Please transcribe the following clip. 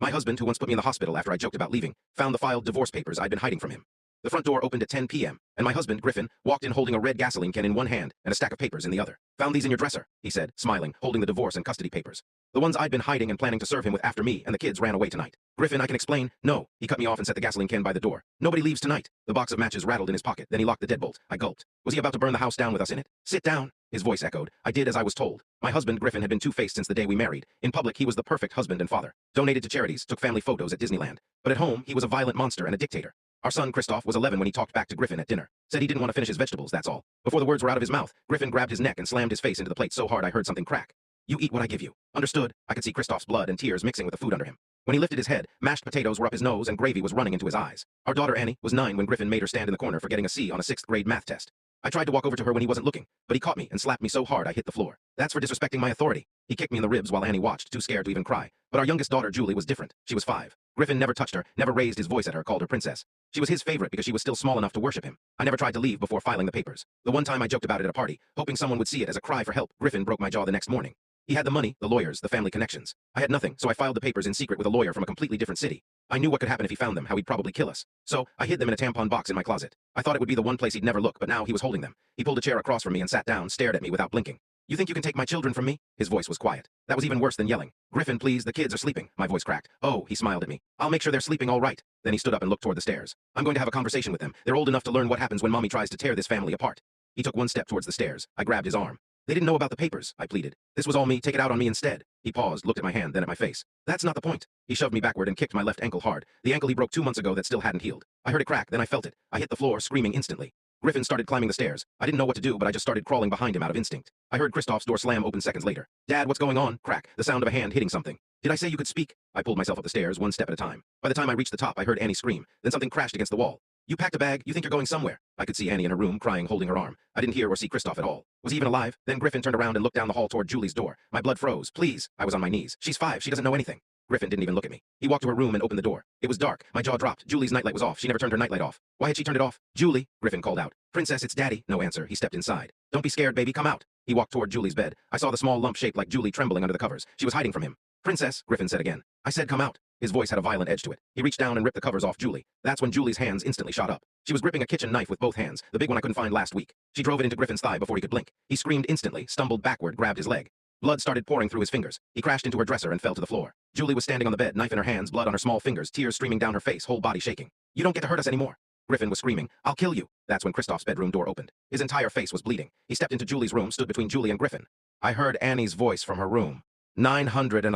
My husband, who once put me in the hospital after I joked about leaving, found the filed divorce papers I'd been hiding from him. The front door opened at 10 p.m., and my husband, Griffin, walked in holding a red gasoline can in one hand and a stack of papers in the other. "Found these in your dresser," he said, smiling, holding the divorce and custody papers. The ones I'd been hiding and planning to serve him with after me and the kids ran away tonight. "Griffin, I can explain." "No." He cut me off and set the gasoline can by the door. "Nobody leaves tonight." The box of matches rattled in his pocket, then he locked the deadbolt. I gulped. Was he about to burn the house down with us in it? "Sit down." His voice echoed. I did as I was told. My husband, Griffin, had been two-faced since the day we married. In public, he was the perfect husband and father. Donated to charities, took family photos at Disneyland. But at home, he was a violent monster and a dictator. Our son, Christoph, was 11 when he talked back to Griffin at dinner. Said he didn't want to finish his vegetables, that's all. Before the words were out of his mouth, Griffin grabbed his neck and slammed his face into the plate so hard I heard something crack. "You eat what I give you." "Understood." I could see Christoph's blood and tears mixing with the food under him. When he lifted his head, mashed potatoes were up his nose and gravy was running into his eyes. Our daughter Annie was 9 when Griffin made her stand in the corner for getting a C on a 6th grade math test. I tried to walk over to her when he wasn't looking, but he caught me and slapped me so hard I hit the floor. "That's for disrespecting my authority." He kicked me in the ribs while Annie watched, too scared to even cry. But our youngest daughter, Julie, was different. She was 5. Griffin never touched her, never raised his voice at her, called her princess. She was his favorite because she was still small enough to worship him. I never tried to leave before filing the papers. The one time I joked about it at a party, hoping someone would see it as a cry for help, Griffin broke my jaw the next morning. He had the money, the lawyers, the family connections. I had nothing, so I filed the papers in secret with a lawyer from a completely different city. I knew what could happen if he found them, how he'd probably kill us. So, I hid them in a tampon box in my closet. I thought it would be the one place he'd never look, but now he was holding them. He pulled a chair across from me and sat down, stared at me without blinking. "You think you can take my children from me?" His voice was quiet. That was even worse than yelling. "Griffin, please, the kids are sleeping." My voice cracked. "Oh," he smiled at me. "I'll make sure they're sleeping all right." Then he stood up and looked toward the stairs. "I'm going to have a conversation with them. They're old enough to learn what happens when mommy tries to tear this family apart." He took one step towards the stairs. I grabbed his arm. "They didn't know about the papers," I pleaded. "This was all me. Take it out on me instead." He paused, looked at my hand, then at my face. "That's not the point." He shoved me backward and kicked my left ankle hard, the ankle he broke 2 months ago that still hadn't healed. I heard it crack, then I felt it. I hit the floor, screaming instantly. Griffin started climbing the stairs. I didn't know what to do, but I just started crawling behind him out of instinct. I heard Christoph's door slam open seconds later. "Dad, what's going on?" Crack, the sound of a hand hitting something. "Did I say you could speak?" I pulled myself up the stairs, one step at a time. By the time I reached the top, I heard Annie scream. Then something crashed against the wall. "You packed a bag? You think you're going somewhere?" I could see Annie in her room, crying, holding her arm. I didn't hear or see Christoph at all. Was he even alive? Then Griffin turned around and looked down the hall toward Julie's door. My blood froze. "Please." I was on my knees. "She's 5. She doesn't know anything." Griffin didn't even look at me. He walked to her room and opened the door. It was dark. My jaw dropped. Julie's nightlight was off. She never turned her nightlight off. Why had she turned it off? "Julie," Griffin called out. "Princess, it's Daddy." No answer. He stepped inside. "Don't be scared, baby. Come out." He walked toward Julie's bed. I saw the small lump shaped like Julie trembling under the covers. She was hiding from him. "Princess," Griffin said again. "I said come out." His voice had a violent edge to it. He reached down and ripped the covers off Julie. That's when Julie's hands instantly shot up. She was gripping a kitchen knife with both hands, the big one I couldn't find last week. She drove it into Griffin's thigh before he could blink. He screamed instantly, stumbled backward, grabbed his leg. Blood started pouring through his fingers. He crashed into her dresser and fell to the floor. Julie was standing on the bed, knife in her hands, blood on her small fingers, tears streaming down her face, whole body shaking. "You don't get to hurt us anymore." Griffin was screaming. "I'll kill you." That's when Christoph's bedroom door opened. His entire face was bleeding. He stepped into Julie's room, stood between Julie and Griffin. I heard Annie's voice from her room. 911.